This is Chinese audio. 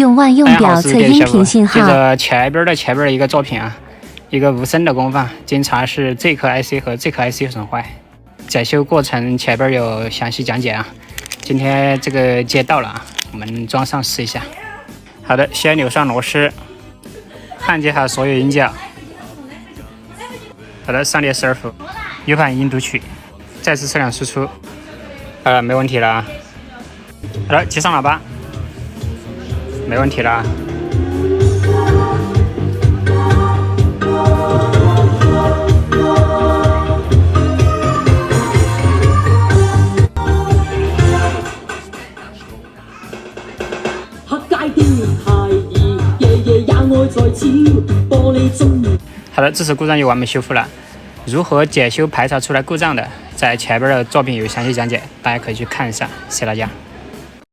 用万用表测音频信号。就是前边的一个作品啊，一个无声的功放，经查是 Z 颗 IC 和 Z 颗 IC 损坏，检修过程前边有详细讲解啊。今天这个接到了啊，我们装上试一下。好的，先扭上螺丝，焊接好所有音脚。好的，上列12伏 ，U 盘音读取，再次测量输出，没问题了啊。好的，接上喇叭，没问题了啊。好的，这次故障就完美修复了。如何检修排查出来故障的，在前边的作品有详细讲解，大家可以去看一下。谢谢大家。